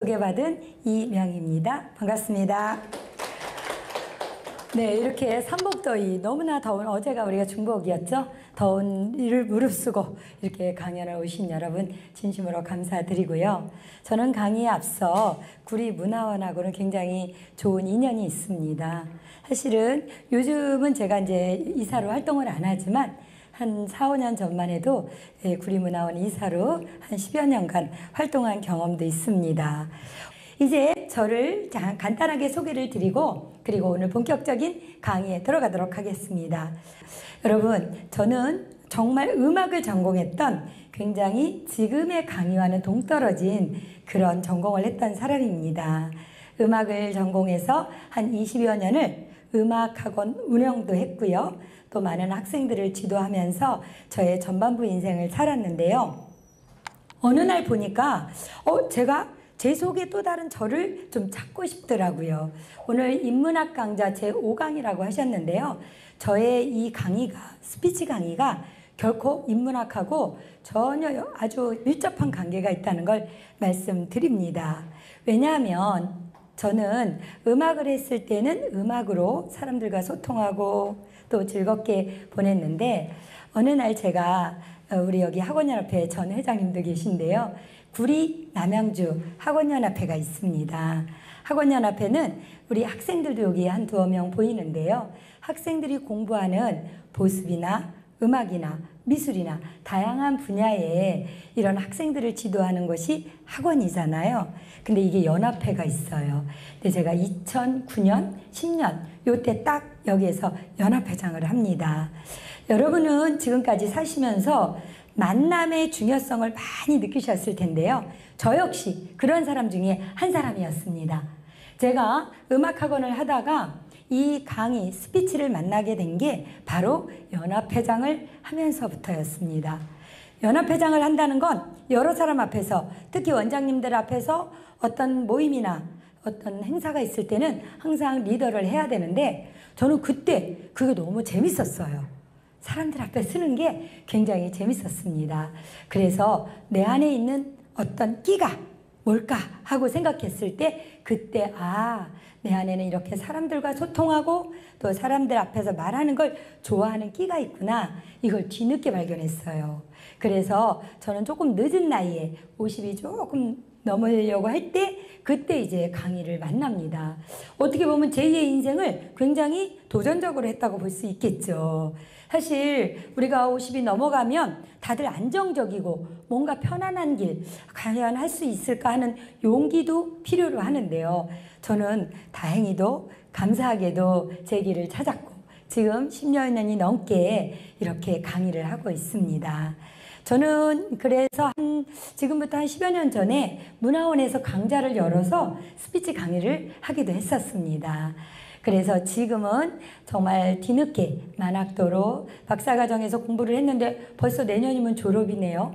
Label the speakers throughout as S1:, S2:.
S1: 소개받은 이명희입니다. 반갑습니다. 네, 이렇게 삼복더위, 너무나 더운, 어제가 우리가 중복이었죠. 더운 일을 무릅쓰고 이렇게 강연을 오신 여러분 진심으로 감사드리고요. 저는 강의에 앞서 구리문화원하고는 굉장히 좋은 인연이 있습니다. 사실은 요즘은 제가 이제 이사로 활동을 안 하지만 한 4, 5년 전만 해도 구리문화원 이사로 한 10여 년간 활동한 경험도 있습니다. 이제 저를 간단하게 소개를 드리고 그리고 오늘 본격적인 강의에 들어가도록 하겠습니다. 여러분, 저는 정말 음악을 전공했던 굉장히 지금의 강의와는 동떨어진 그런 전공을 했던 사람입니다. 음악을 전공해서 한 20여 년을 음악학원 운영도 했고요. 또 많은 학생들을 지도하면서 저의 전반부 인생을 살았는데요. 어느 날 보니까 제가 제 속에 또 다른 저를 좀 찾고 싶더라고요. 오늘 인문학 강좌 제5강이라고 하셨는데요. 저의 이 강의가, 스피치 강의가 결코 인문학하고 전혀 아주 밀접한 관계가 있다는 걸 말씀드립니다. 왜냐하면 저는 음악을 했을 때는 음악으로 사람들과 소통하고 또 즐겁게 보냈는데 어느 날 제가 우리 여기 학원연합회 전 회장님도 계신데요. 구리 남양주 학원연합회가 있습니다. 학원연합회는 우리 학생들도 여기 한 두어 명 보이는데요. 학생들이 공부하는 보습이나 음악이나 미술이나 다양한 분야에 이런 학생들을 지도하는 것이 학원이잖아요. 근데 이게 연합회가 있어요. 근데 제가 2009년, 10년 요때 딱 여기에서 연합회장을 합니다. 여러분은 지금까지 사시면서 만남의 중요성을 많이 느끼셨을 텐데요. 저 역시 그런 사람 중에 한 사람이었습니다. 제가 음악학원을 하다가 이 강의, 스피치를 만나게 된 게 바로 연합회장을 하면서부터였습니다. 연합회장을 한다는 건 여러 사람 앞에서, 특히 원장님들 앞에서 어떤 모임이나 어떤 행사가 있을 때는 항상 리더를 해야 되는데 저는 그때 그게 너무 재밌었어요. 사람들 앞에 쓰는 게 굉장히 재밌었습니다. 그래서 내 안에 있는 어떤 끼가 뭘까 하고 생각했을 때 그때 내 안에는 이렇게 사람들과 소통하고 또 사람들 앞에서 말하는 걸 좋아하는 끼가 있구나. 이걸 뒤늦게 발견했어요. 그래서 저는 조금 늦은 나이에 50이 조금 넘으려고 할 때 그때 이제 강의를 만납니다. 어떻게 보면 제2의 인생을 굉장히 도전적으로 했다고 볼 수 있겠죠. 사실 우리가 50이 넘어가면 다들 안정적이고 뭔가 편안한 길 과연 할 수 있을까 하는 용기도 필요로 하는데요. 저는 다행히도 감사하게도 제 길을 찾았고 지금 10여 년이 넘게 이렇게 강의를 하고 있습니다. 저는 그래서 지금부터 한 10여 년 전에 문화원에서 강좌를 열어서 스피치 강의를 하기도 했었습니다. 그래서 지금은 정말 뒤늦게 만학도로 박사과정에서 공부를 했는데 벌써 내년이면 졸업이네요.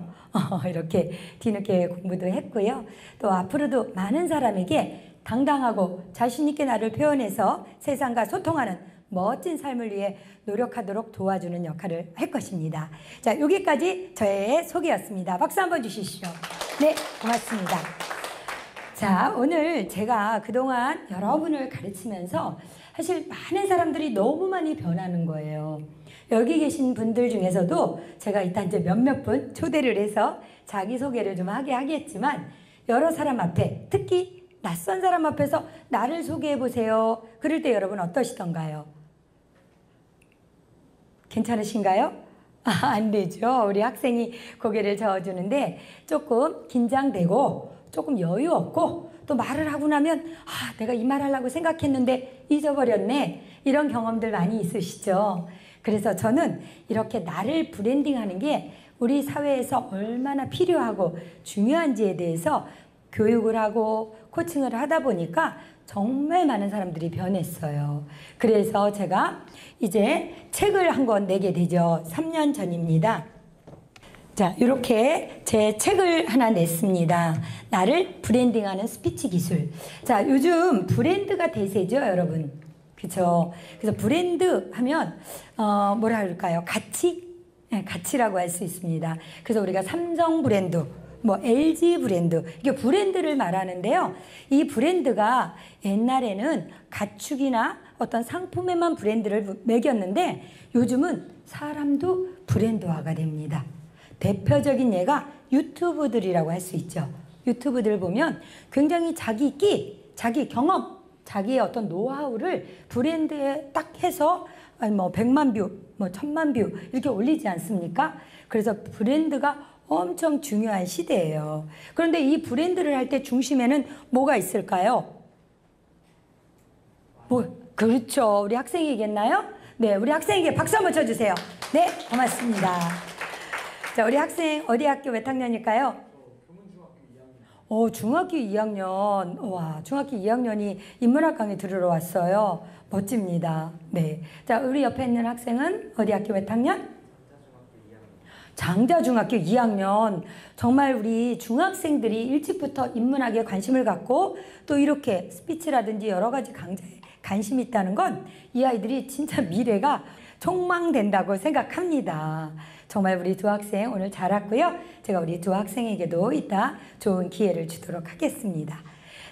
S1: 이렇게 뒤늦게 공부도 했고요. 또 앞으로도 많은 사람에게 당당하고 자신있게 나를 표현해서 세상과 소통하는 멋진 삶을 위해 노력하도록 도와주는 역할을 할 것입니다. 자, 여기까지 저의 소개였습니다. 박수 한번 주시시죠. 네, 고맙습니다. 자, 오늘 제가 그동안 여러분을 가르치면서 사실 많은 사람들이 너무 많이 변하는 거예요. 여기 계신 분들 중에서도 제가 이따 이제 몇몇 분 초대를 해서 자기소개를 좀 하게 하겠지만 여러 사람 앞에, 특히 낯선 사람 앞에서 나를 소개해 보세요. 그럴 때 여러분 어떠시던가요? 괜찮으신가요? 안 되죠. 우리 학생이 고개를 저어주는데 조금 긴장되고 조금 여유 없고 또 말을 하고 나면 내가 이 말 하려고 생각했는데 잊어버렸네. 이런 경험들 많이 있으시죠. 그래서 저는 이렇게 나를 브랜딩하는 게 우리 사회에서 얼마나 필요하고 중요한지에 대해서 교육을 하고 코칭을 하다 보니까 정말 많은 사람들이 변했어요. 그래서 제가 이제 책을 한 권 내게 되죠. 3년 전입니다. 자, 이렇게 제 책을 하나 냈습니다. 나를 브랜딩하는 스피치 기술. 자, 요즘 브랜드가 대세죠, 여러분. 그렇죠? 그래서 브랜드 하면 뭐라 할까요? 가치? 네, 가치라고 할 수 있습니다. 그래서 우리가 삼성 브랜드, 뭐 LG 브랜드, 이게 브랜드를 말하는데요. 이 브랜드가 옛날에는 가축이나 어떤 상품에만 브랜드를 매겼는데 요즘은 사람도 브랜드화가 됩니다. 대표적인 예가 유튜브들이라고 할 수 있죠. 유튜브들 보면 굉장히 자기 끼, 자기 경험, 자기의 어떤 노하우를 브랜드에 딱 해서 뭐 100만 뷰, 뭐 1000만 뷰 이렇게 올리지 않습니까? 그래서 브랜드가 엄청 중요한 시대예요. 그런데 이 브랜드를 할 때 중심에는 뭐가 있을까요? 그렇죠. 우리 학생이겠나요? 네, 우리 학생에게 박수 한번 쳐주세요. 네, 고맙습니다. 자, 우리 학생 어디 학교 몇 학년일까요? 중학교 2학년. 와, 중학교 2학년이 인문학 강의 들으러 왔어요. 멋집니다. 네. 자, 우리 옆에 있는 학생은 어디 학교 몇 학년? 장자중학교 2학년. 정말 우리 중학생들이 일찍부터 인문학에 관심을 갖고 또 이렇게 스피치라든지 여러 가지 강좌에 관심이 있다는 건 이 아이들이 진짜 미래가 촉망된다고 생각합니다. 정말 우리 두 학생 오늘 잘 왔고요. 제가 우리 두 학생에게도 이따 좋은 기회를 주도록 하겠습니다.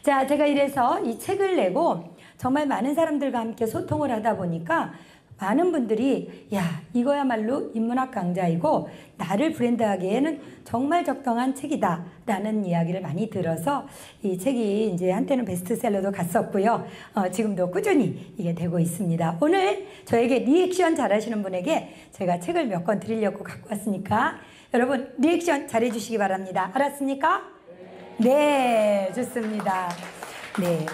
S1: 자, 제가 이래서 이 책을 내고 정말 많은 사람들과 함께 소통을 하다 보니까 많은 분들이 야, 이거야말로 인문학 강좌이고 나를 브랜드하기에는 정말 적당한 책이다 라는 이야기를 많이 들어서 이 책이 이제 한때는 베스트셀러도 갔었고요. 지금도 꾸준히 이게 되고 있습니다. 오늘 저에게 리액션 잘하시는 분에게 제가 책을 몇 권 드리려고 갖고 왔으니까 여러분 리액션 잘해 주시기 바랍니다. 알았습니까? 네, 좋습니다. 네.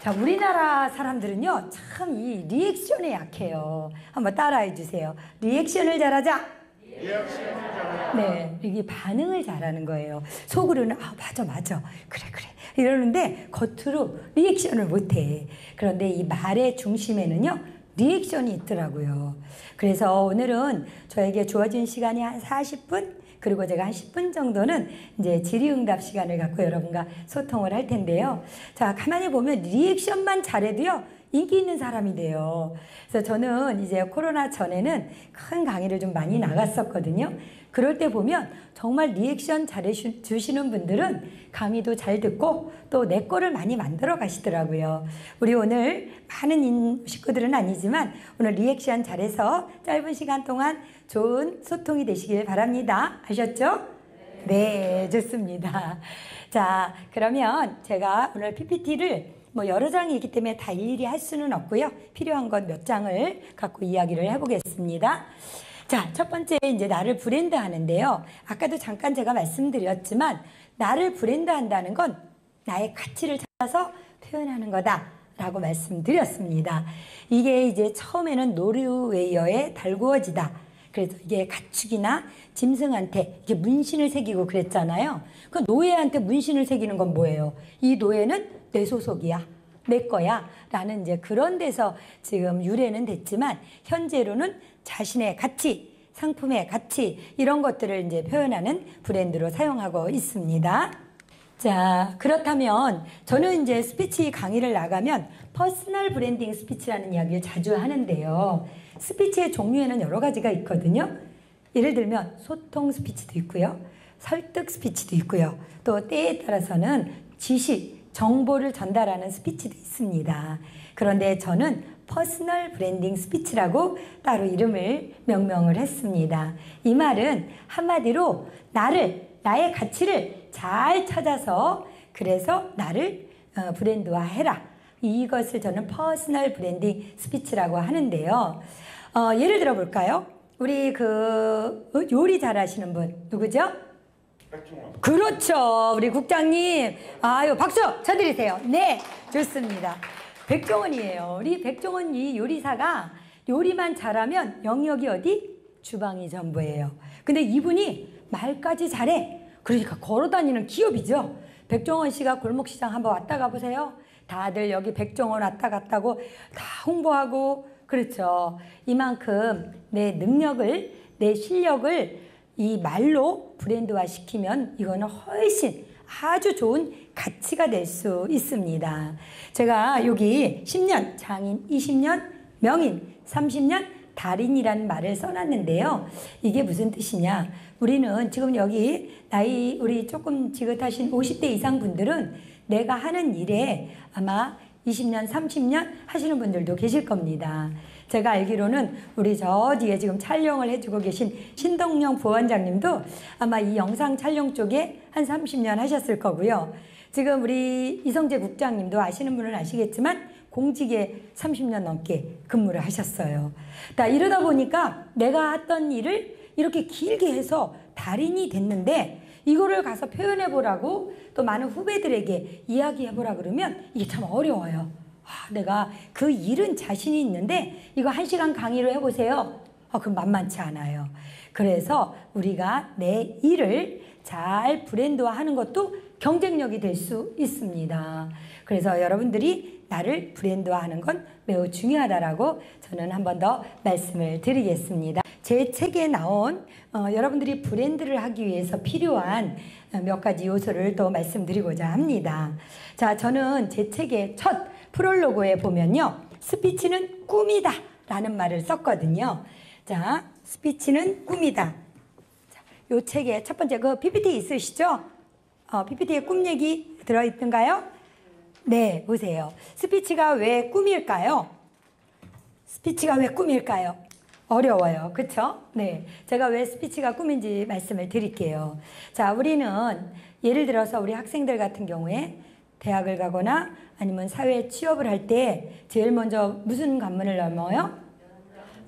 S1: 자, 우리나라 사람들은요, 참 이 리액션에 약해요. 한번 따라해 주세요. 리액션을 잘하자. 네, 이게 반응을 잘하는 거예요. 속으로는 맞아. 그래. 이러는데 겉으로 리액션을 못해. 그런데 이 말의 중심에는요, 리액션이 있더라고요. 그래서 오늘은 저에게 주어진 시간이 한 40분? 그리고 제가 한 10분 정도는 이제 질의응답 시간을 갖고 여러분과 소통을 할 텐데요. 자, 가만히 보면 리액션만 잘해도요, 인기 있는 사람이 돼요. 그래서 저는 이제 코로나 전에는 큰 강의를 좀 많이 나갔었거든요. 그럴 때 보면 정말 리액션 잘해주시는 분들은 강의도 잘 듣고 또 내 거를 많이 만들어 가시더라고요. 우리 오늘 많은 식구들은 아니지만 오늘 리액션 잘해서 짧은 시간 동안 좋은 소통이 되시길 바랍니다. 아셨죠? 네, 좋습니다. 자, 그러면 제가 오늘 PPT를 뭐 여러 장이 있기 때문에 다 일일이 할 수는 없고요. 필요한 것 몇 장을 갖고 이야기를 해보겠습니다. 자, 첫 번째 이제 나를 브랜드 하는데요. 아까도 잠깐 제가 말씀드렸지만 나를 브랜드 한다는 건 나의 가치를 찾아서 표현하는 거다라고 말씀드렸습니다. 이게 이제 처음에는 노르웨이어의 달구어지다. 그래서 이게 가축이나 짐승한테 이게 문신을 새기고 그랬잖아요. 그 노예한테 문신을 새기는 건 뭐예요? 이 노예는 내 소속이야, 내 거야 라는 이제 그런 데서 지금 유래는 됐지만 현재로는 자신의 가치, 상품의 가치 이런 것들을 이제 표현하는 브랜드로 사용하고 있습니다. 자, 그렇다면 저는 이제 스피치 강의를 나가면 퍼스널 브랜딩 스피치라는 이야기를 자주 하는데요. 스피치의 종류에는 여러 가지가 있거든요. 예를 들면 소통 스피치도 있고요. 설득 스피치도 있고요. 또 때에 따라서는 지식, 정보를 전달하는 스피치도 있습니다. 그런데 저는 퍼스널 브랜딩 스피치라고 따로 이름을 명명을 했습니다. 이 말은 한마디로 나의 가치를 잘 찾아서 그래서 나를 브랜드화해라. 이것을 저는 퍼스널 브랜딩 스피치라고 하는데요. 예를 들어 볼까요? 우리 요리 잘하시는 분 누구죠?
S2: 백종원.
S1: 그렇죠. 우리 국장님. 아유, 박수 쳐드리세요. 네, 좋습니다. 백종원이에요. 우리 백종원 이 요리사가 요리만 잘하면 영역이 어디? 주방이 전부예요. 근데 이분이 말까지 잘해. 그러니까 걸어다니는 기업이죠. 백종원 씨가 골목시장 한번 왔다 가보세요. 다들 여기 백종원 왔다 갔다고 다 홍보하고 그렇죠. 이만큼 내 능력을, 내 실력을 이 말로 브랜드화 시키면 이거는 훨씬 아주 좋은 가치가 될 수 있습니다. 제가 여기 10년 장인, 20년 명인, 30년 달인이라는 말을 써놨는데요. 이게 무슨 뜻이냐? 우리는 지금 여기 나이 우리 조금 지긋하신 50대 이상 분들은 내가 하는 일에 아마 20년, 30년 하시는 분들도 계실 겁니다. 제가 알기로는 우리 저 뒤에 지금 촬영을 해주고 계신 신동영 부원장님도 아마 이 영상 촬영 쪽에 한 30년 하셨을 거고요. 지금 우리 이성재 국장님도 아시는 분은 아시겠지만 공직에 30년 넘게 근무를 하셨어요. 이러다 보니까 내가 했던 일을 이렇게 길게 해서 달인이 됐는데 이거를 가서 표현해 보라고 또 많은 후배들에게 이야기해 보라 그러면 이게 참 어려워요. 내가 그 일은 자신이 있는데 이거 1시간 강의를 해보세요. 그럼 만만치 않아요. 그래서 우리가 내 일을 잘 브랜드화하는 것도 경쟁력이 될 수 있습니다. 그래서 여러분들이 나를 브랜드화하는 건 매우 중요하다라고 저는 한 번 더 말씀을 드리겠습니다. 제 책에 나온 여러분들이 브랜드를 하기 위해서 필요한 몇 가지 요소를 또 말씀드리고자 합니다. 자, 저는 제 책의 첫 프롤로그에 보면요. 스피치는 꿈이다 라는 말을 썼거든요. 자, 스피치는 꿈이다. 자, 요 책의 첫 번째 그 PPT 있으시죠? PPT에 꿈 얘기 들어있던가요? 네, 보세요. 스피치가 왜 꿈일까요? 스피치가 왜 꿈일까요? 어려워요. 그쵸? 네. 제가 왜 스피치가 꿈인지 말씀을 드릴게요. 자, 우리는 예를 들어서 우리 학생들 같은 경우에 대학을 가거나 아니면 사회에 취업을 할 때 제일 먼저 무슨 관문을 넘어요?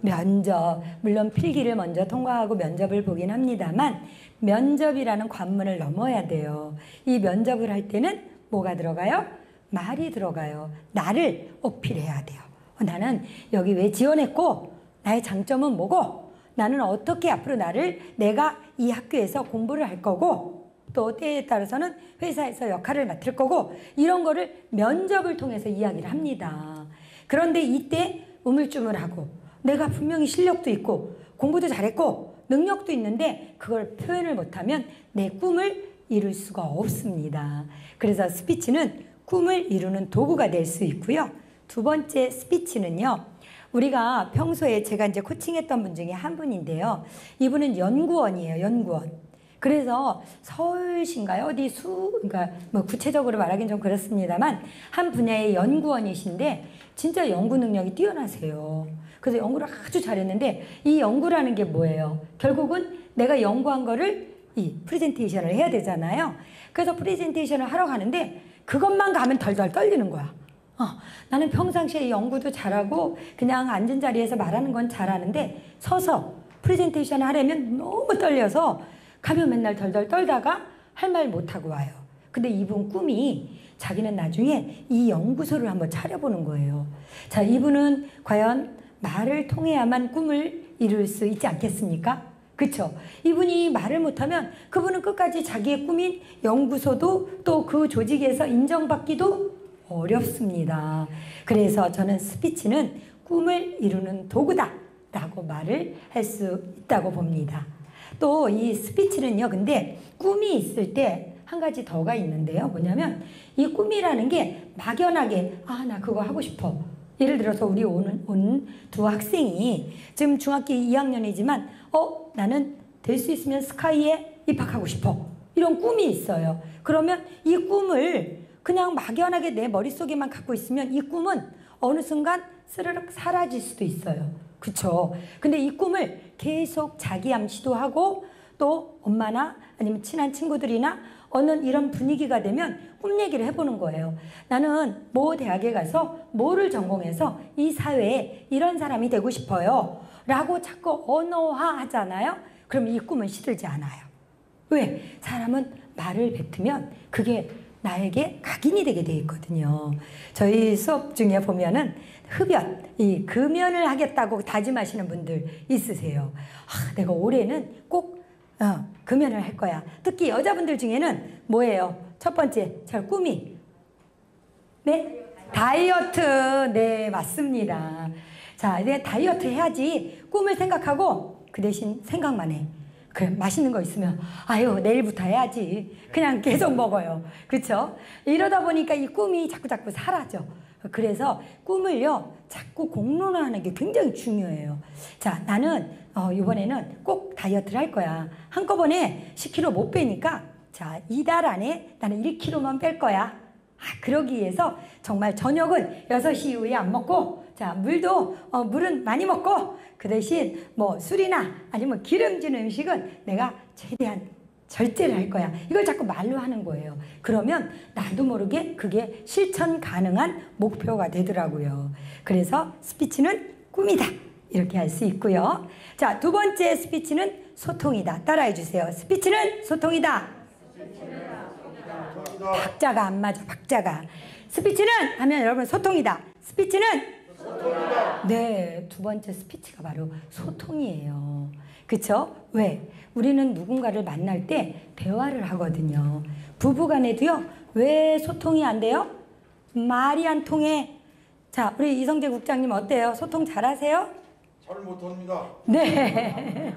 S1: 면접. 물론 필기를 먼저 통과하고 면접을 보긴 합니다만 면접이라는 관문을 넘어야 돼요. 이 면접을 할 때는 뭐가 들어가요? 말이 들어가요. 나를 어필해야 돼요. 나는 여기 왜 지원했고 나의 장점은 뭐고 나는 어떻게 앞으로 내가 이 학교에서 공부를 할 거고 또 때에 따라서는 회사에서 역할을 맡을 거고 이런 거를 면접을 통해서 이야기를 합니다. 그런데 이때 우물쭈물하고 내가 분명히 실력도 있고 공부도 잘했고 능력도 있는데 그걸 표현을 못하면 내 꿈을 이룰 수가 없습니다. 그래서 스피치는 꿈을 이루는 도구가 될 수 있고요. 두 번째 스피치는요. 우리가 평소에 제가 이제 코칭했던 분 중에 한 분인데요. 이분은 연구원이에요. 연구원. 그래서 서울신가요? 어디 그러니까 뭐 구체적으로 말하긴 좀 그렇습니다만 한 분야의 연구원이신데 진짜 연구 능력이 뛰어나세요. 그래서 연구를 아주 잘했는데 이 연구라는 게 뭐예요? 결국은 내가 연구한 거를 이 프레젠테이션을 해야 되잖아요. 그래서 프레젠테이션을 하러 가는데 그것만 가면 덜덜 떨리는 거야. 나는 평상시에 연구도 잘하고 그냥 앉은 자리에서 말하는 건 잘하는데 서서 프레젠테이션을 하려면 너무 떨려서 가면 맨날 덜덜 떨다가 할 말 못하고 와요. 근데 이분 꿈이 자기는 나중에 이 연구소를 한번 차려보는 거예요. 자, 이분은 과연 말을 통해야만 꿈을 이룰 수 있지 않겠습니까? 그쵸? 이분이 말을 못하면 그분은 끝까지 자기의 꿈인 연구소도 또 그 조직에서 인정받기도 어렵습니다. 그래서 저는 스피치는 꿈을 이루는 도구다 라고 말을 할 수 있다고 봅니다. 또 이 스피치는요, 근데 꿈이 있을 때 한 가지 더가 있는데요. 뭐냐면 이 꿈이라는 게 막연하게 나 그거 하고 싶어. 예를 들어서 우리 온 두 학생이 지금 중학교 2학년이지만 나는 될 수 있으면 스카이에 입학하고 싶어. 이런 꿈이 있어요. 그러면 이 꿈을 그냥 막연하게 내 머릿속에만 갖고 있으면 이 꿈은 어느 순간 스르륵 사라질 수도 있어요. 그쵸? 근데 이 꿈을 계속 자기암 시도하고 또 엄마나 아니면 친한 친구들이나 어느 이런 분위기가 되면 꿈 얘기를 해보는 거예요. 나는 모 대학에 가서 뭐를 전공해서 이 사회에 이런 사람이 되고 싶어요. 라고 자꾸 언어화 하잖아요. 그럼 이 꿈은 시들지 않아요. 왜? 사람은 말을 뱉으면 그게 나에게 각인이 되게 돼 있거든요. 저희 수업 중에 보면은 흡연, 이 금연을 하겠다고 다짐하시는 분들 있으세요. 내가 올해는 꼭 금연을 할 거야. 특히 여자분들 중에는 뭐예요? 첫 번째, 꿈이. 네? 다이어트. 네, 맞습니다. 자, 이제 다이어트 해야지. 꿈을 생각하고 그 대신 생각만 해. 그래, 맛있는 거 있으면 아유 내일부터 해야지. 그냥 계속 먹어요. 그렇죠? 이러다 보니까 이 꿈이 자꾸자꾸 사라져. 그래서 꿈을요 자꾸 공론화하는 게 굉장히 중요해요. 자, 나는 이번에는 꼭 다이어트를 할 거야. 한꺼번에 10kg 못 빼니까 자, 이달 안에 나는 1kg만 뺄 거야. 그러기 위해서 정말 저녁은 6시 이후에 안 먹고, 자, 물은 많이 먹고, 그 대신 뭐 술이나 아니면 기름진 음식은 내가 최대한 절제를 할 거야. 이걸 자꾸 말로 하는 거예요. 그러면 나도 모르게 그게 실천 가능한 목표가 되더라고요. 그래서 스피치는 꿈이다. 이렇게 할 수 있고요. 자, 두 번째 스피치는 소통이다. 따라해 주세요. 스피치는 소통이다. 박자가 안 맞아. 박자가. 스피치는 하면 여러분 소통이다. 스피치는 소통이다. 네, 두 번째 스피치가 바로 소통이에요. 그쵸? 왜? 우리는 누군가를 만날 때 대화를 하거든요. 부부간에도요. 왜 소통이 안 돼요? 말이 안 통해. 자, 우리 이성재 국장님 어때요? 소통 잘하세요?
S2: 잘 못합니다.
S1: 네.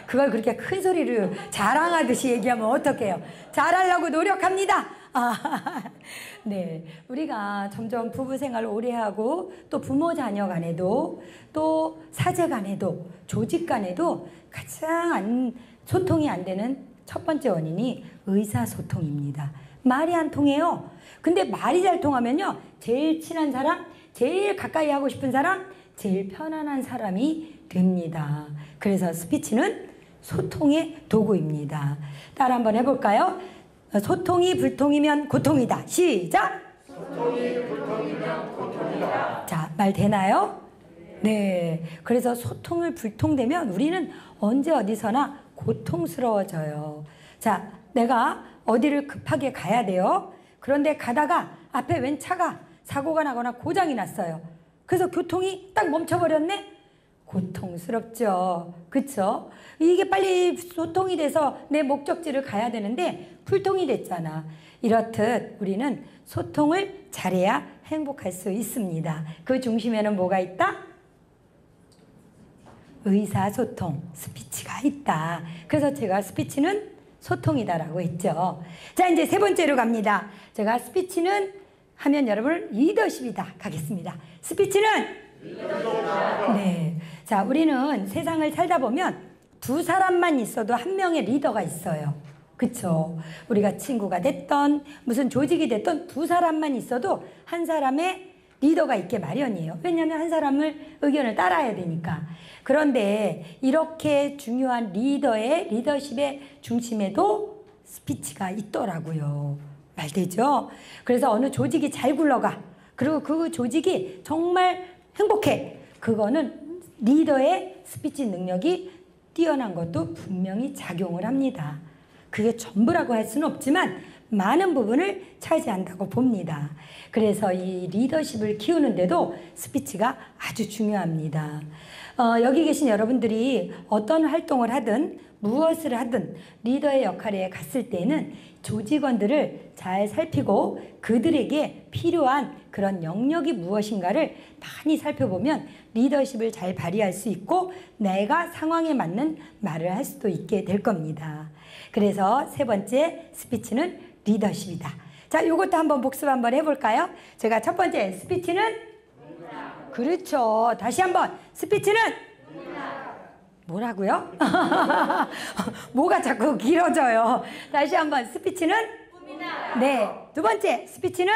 S1: 그걸 그렇게 큰 소리로 자랑하듯이 얘기하면 어떡해요? 잘하려고 노력합니다. 네. 우리가 점점 부부 생활을 오래 하고 또 부모 자녀 간에도 또 사제 간에도 조직 간에도 가장 소통이 안 되는 첫 번째 원인이 의사소통입니다. 말이 안 통해요. 근데 말이 잘 통하면요. 제일 친한 사람, 제일 가까이 하고 싶은 사람, 제일 편안한 사람이 됩니다. 그래서 스피치는 소통의 도구입니다. 따라 한번 해볼까요? 소통이 불통이면 고통이다. 시작!
S2: 소통이 불통이면 고통이다.
S1: 자, 말 되나요? 네. 그래서 소통을 불통되면 우리는 언제 어디서나 고통스러워져요. 자, 내가 어디를 급하게 가야 돼요. 그런데 가다가 앞에 웬 차가 사고가 나거나 고장이 났어요. 그래서 교통이 딱 멈춰버렸네? 고통스럽죠. 그쵸? 이게 빨리 소통이 돼서 내 목적지를 가야 되는데 불통이 됐잖아. 이렇듯 우리는 소통을 잘해야 행복할 수 있습니다. 그 중심에는 뭐가 있다? 의사소통, 스피치가 있다. 그래서 제가 스피치는 소통이다라고 했죠. 자, 이제 세 번째로 갑니다. 제가 스피치는 하면 여러분 리더십이다 가겠습니다. 스피치는 리더십이다. 네. 자, 우리는 세상을 살다 보면 두 사람만 있어도 한 명의 리더가 있어요. 그쵸? 우리가 친구가 됐던 무슨 조직이 됐던 두 사람만 있어도 한 사람의 리더가 있게 마련이에요. 왜냐하면 한 사람을 의견을 따라야 되니까. 그런데 이렇게 중요한 리더의 리더십의 중심에도 스피치가 있더라고요. 말되죠? 그래서 어느 조직이 잘 굴러가. 그리고 그 조직이 정말 행복해. 그거는 리더의 스피치 능력이 뛰어난 것도 분명히 작용을 합니다. 그게 전부라고 할 수는 없지만 많은 부분을 차지한다고 봅니다. 그래서 이 리더십을 키우는데도 스피치가 아주 중요합니다. 여기 계신 여러분들이 어떤 활동을 하든 무엇을 하든 리더의 역할에 갔을 때는 조직원들을 잘 살피고 그들에게 필요한 그런 영역이 무엇인가를 많이 살펴보면 리더십을 잘 발휘할 수 있고 내가 상황에 맞는 말을 할 수도 있게 될 겁니다. 그래서 세 번째 스피치는 리더십이다. 자, 이것도 한번 복습 한번 해볼까요? 제가 첫 번째 스피치는 그렇죠. 다시 한번 스피치는 뭐라고요? 뭐가 자꾸 길어져요. 다시 한번 스피치는 네. 두 번째 스피치는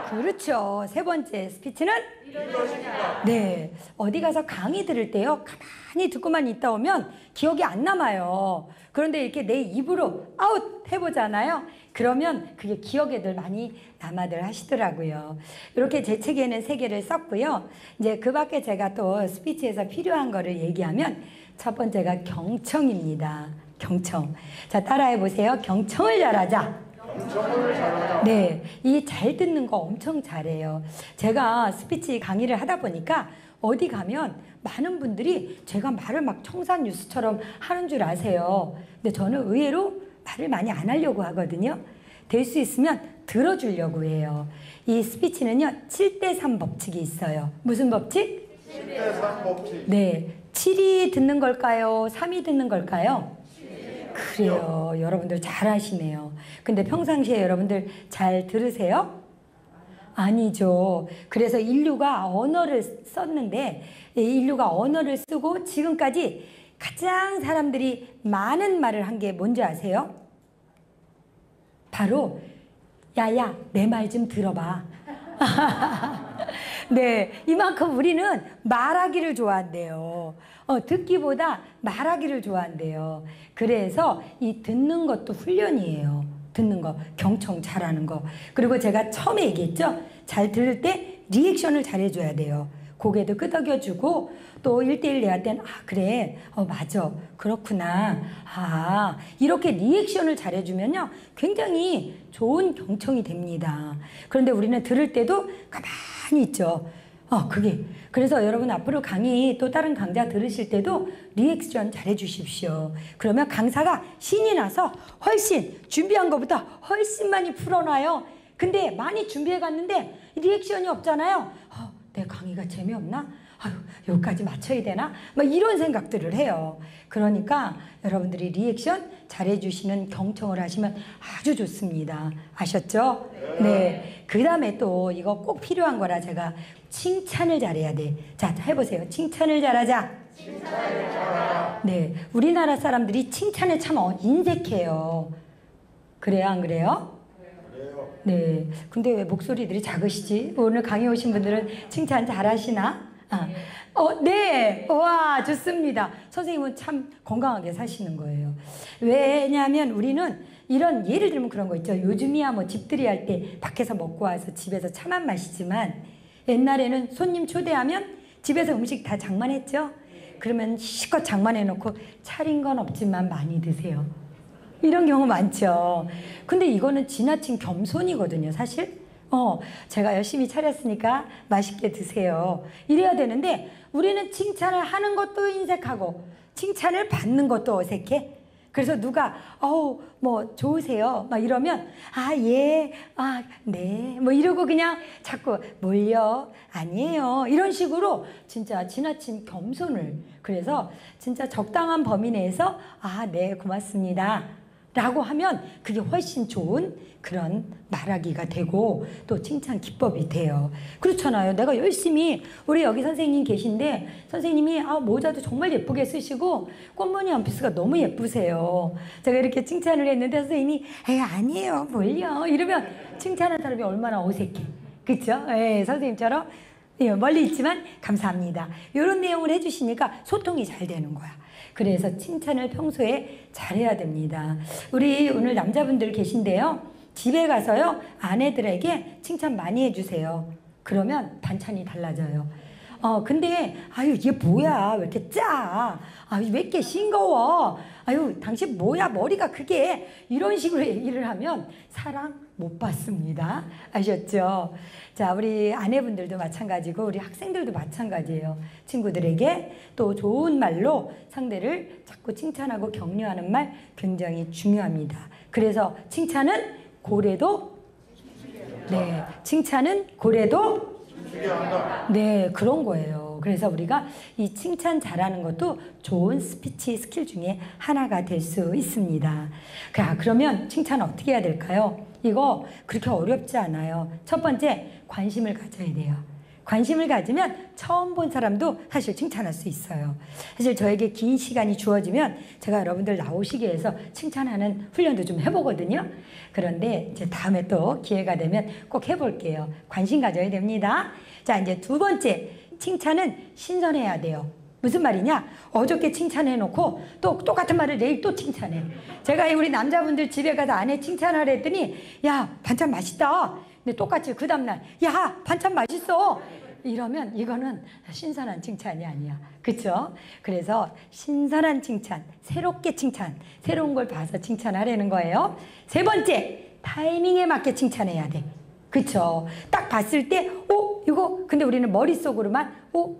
S1: 그렇죠. 세 번째 스피치는 네. 어디 가서 강의 들을 때요. 가만히 듣고만 있다 오면 기억이 안 남아요. 그런데 이렇게 내 입으로 아웃 해보잖아요. 그러면 그게 기억에들 많이 남아들 하시더라고요. 이렇게 제 책에는 3개를 썼고요. 이제 그 밖에 제가 또 스피치에서 필요한 거를 얘기하면 첫 번째가 경청입니다. 경청. 자, 따라해 보세요. 경청을 잘하자.
S2: 경청을 잘하자.
S1: 네, 이 잘 듣는 거 엄청 잘해요. 제가 스피치 강의를 하다 보니까 어디 가면 많은 분들이 제가 말을 막 청산 뉴스처럼 하는 줄 아세요. 근데 저는 의외로 말을 많이 안 하려고 하거든요. 될 수 있으면 들어주려고 해요. 이 스피치는요, 7대3 법칙이 있어요. 무슨 법칙?
S2: 7대3 법칙.
S1: 네, 7이 듣는 걸까요? 3이 듣는 걸까요? 그래요. 여러분들 잘 하시네요. 근데 평상시에 여러분들 잘 들으세요? 아니죠. 그래서 인류가 언어를 썼는데 인류가 언어를 쓰고 지금까지 가장 사람들이 많은 말을 한 게 뭔지 아세요? 바로 야야 내 말 좀 들어봐. 네, 이만큼 우리는 말하기를 좋아한대요. 듣기보다 말하기를 좋아한대요. 그래서 이 듣는 것도 훈련이에요. 듣는 거, 경청 잘하는 거. 그리고 제가 처음에 얘기했죠. 잘 들을 때 리액션을 잘해줘야 돼요. 고개도 끄덕여주고 또 1대1 대화할 땐 그래 맞아 그렇구나 이렇게 리액션을 잘해주면요 굉장히 좋은 경청이 됩니다. 그런데 우리는 들을 때도 가만히 있죠. 그래서 여러분 앞으로 강의 또 다른 강좌 들으실 때도 리액션 잘해 주십시오. 그러면 강사가 신이 나서 훨씬 준비한 것보다 훨씬 많이 풀어놔요. 근데 많이 준비해 갔는데 리액션이 없잖아요. 내 강의가 재미없나? 여기까지 맞춰야 되나? 막 이런 생각들을 해요. 그러니까 여러분들이 리액션 잘해주시는 경청을 하시면 아주 좋습니다. 아셨죠? 네. 그 다음에 또 이거 꼭 필요한 거라 제가 칭찬을 잘해야 돼. 자, 해보세요. 칭찬을 잘하자.
S2: 칭찬을 잘하라.
S1: 네. 우리나라 사람들이 칭찬에 참 인색해요. 그래요? 안 그래요? 네. 근데 왜 목소리들이 작으시지? 오늘 강의 오신 분들은 칭찬 잘하시나? 네. 와, 좋습니다. 선생님은 참 건강하게 사시는 거예요. 왜냐하면 우리는 이런 예를 들면 그런 거 있죠. 요즘이야 뭐 집들이 할 때 밖에서 먹고 와서 집에서 차만 마시지만 옛날에는 손님 초대하면 집에서 음식 다 장만했죠. 그러면 실컷 장만해 놓고 차린 건 없지만 많이 드세요. 이런 경우 많죠. 근데 이거는 지나친 겸손이거든요, 사실. 제가 열심히 차렸으니까 맛있게 드세요. 이래야 되는데 우리는 칭찬을 하는 것도 인색하고 칭찬을 받는 것도 어색해. 그래서 누가 뭐 좋으세요 막 이러면 예, 네 뭐 이러고 그냥 자꾸 뭘요? 아니에요. 이런 식으로 진짜 지나친 겸손을. 그래서 진짜 적당한 범위 내에서 네 고맙습니다 라고 하면 그게 훨씬 좋은 그런 말하기가 되고 또 칭찬 기법이 돼요. 그렇잖아요. 내가 열심히 우리 여기 선생님 계신데 선생님이 모자도 정말 예쁘게 쓰시고 꽃무늬 원피스가 너무 예쁘세요. 제가 이렇게 칭찬을 했는데 선생님이 아니에요 뭘요 이러면 칭찬한 사람이 얼마나 어색해. 그렇죠? 선생님처럼 멀리 있지만 감사합니다. 이런 내용을 해주시니까 소통이 잘 되는 거야. 그래서 칭찬을 평소에 잘해야 됩니다. 우리 오늘 남자분들 계신데요. 집에 가서요. 아내들에게 칭찬 많이 해주세요. 그러면 반찬이 달라져요. 근데 얘 뭐야 왜 이렇게 짜? 왜 이렇게 싱거워? 당신 뭐야 머리가 그게? 이런 식으로 얘기를 하면 사랑 못 받습니다. 아셨죠? 자, 우리 아내분들도 마찬가지고 우리 학생들도 마찬가지예요. 친구들에게 또 좋은 말로 상대를 자꾸 칭찬하고 격려하는 말 굉장히 중요합니다. 그래서 칭찬은 고래도 칭찬은 고래도 네, 그런 거예요. 그래서 우리가 이 칭찬 잘하는 것도 좋은 스피치 스킬 중에 하나가 될 수 있습니다. 그러면 칭찬 어떻게 해야 될까요? 이거 그렇게 어렵지 않아요. 첫 번째, 관심을 가져야 돼요. 관심을 가지면 처음 본 사람도 사실 칭찬할 수 있어요. 사실 저에게 긴 시간이 주어지면 제가 여러분들 나오시게 해서 칭찬하는 훈련도 좀 해보거든요. 그런데 이제 다음에 또 기회가 되면 꼭 해볼게요. 관심 가져야 됩니다. 자, 이제 두 번째, 칭찬은 신선해야 돼요. 무슨 말이냐? 어저께 칭찬해놓고 또 똑같은 말을 내일 또 칭찬해. 제가 우리 남자분들 집에 가서 아내 칭찬하라 했더니 야, 반찬 맛있다. 근데 똑같이 그 다음날 야, 반찬 맛있어. 이러면 이거는 신선한 칭찬이 아니야. 그쵸? 그래서 신선한 칭찬, 새롭게 칭찬, 새로운 걸 봐서 칭찬하라는 거예요. 세 번째, 타이밍에 맞게 칭찬해야 돼. 그쵸? 딱 봤을 때 이거 근데 우리는 머릿속으로만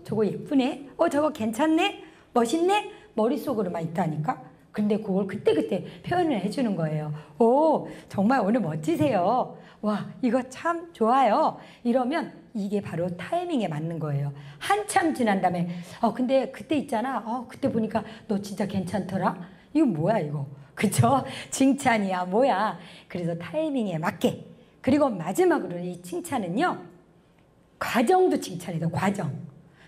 S1: 저거 예쁘네, 저거 괜찮네, 멋있네, 머릿속으로만 있다니까. 근데 그걸 그때그때 표현을 해주는 거예요. 정말 오늘 멋지세요. 와, 이거 참 좋아요. 이러면 이게 바로 타이밍에 맞는 거예요. 한참 지난 다음에 근데 그때 있잖아. 그때 보니까 너 진짜 괜찮더라. 이거 뭐야 이거. 그쵸? 칭찬이야 뭐야. 그래서 타이밍에 맞게 그리고 마지막으로 이 칭찬은요, 과정도 칭찬이에요. 과정.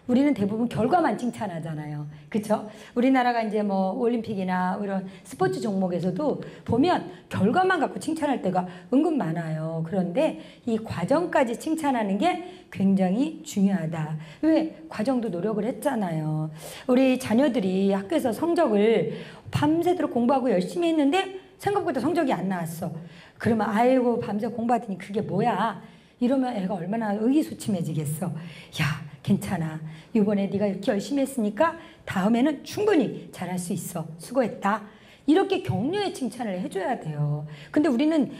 S1: 우리는 대부분 결과만 칭찬하잖아요. 그렇죠? 우리나라가 이제 뭐 올림픽이나 이런 스포츠 종목에서도 보면 결과만 갖고 칭찬할 때가 은근 많아요. 그런데 이 과정까지 칭찬하는 게 굉장히 중요하다. 왜? 과정도 노력을 했잖아요. 우리 자녀들이 학교에서 성적을 밤새도록 공부하고 열심히 했는데 생각보다 성적이 안 나왔어. 그러면 아이고 밤새 공부하더니 그게 뭐야? 이러면 애가 얼마나 의기소침해지겠어. 야, 괜찮아. 이번에 네가 이렇게 열심히 했으니까 다음에는 충분히 잘할 수 있어. 수고했다. 이렇게 격려의 칭찬을 해줘야 돼요. 근데 우리는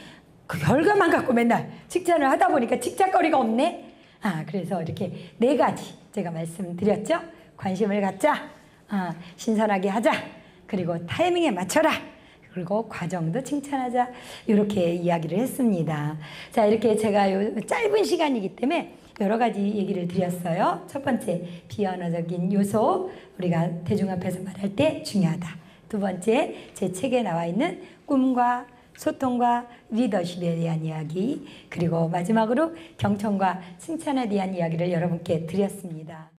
S1: 그 결과만 갖고 맨날 칭찬을 하다 보니까 칭찬거리가 없네. 그래서 이렇게 4가지 제가 말씀드렸죠. 관심을 갖자. 신선하게 하자. 그리고 타이밍에 맞춰라. 그리고 과정도 칭찬하자. 이렇게 이야기를 했습니다. 자, 이렇게 제가 짧은 시간이기 때문에 여러 가지 얘기를 드렸어요. 첫 번째, 비언어적인 요소, 우리가 대중 앞에서 말할 때 중요하다. 두 번째, 제 책에 나와 있는 꿈과 소통과 리더십에 대한 이야기, 그리고 마지막으로 경청과 칭찬에 대한 이야기를 여러분께 드렸습니다.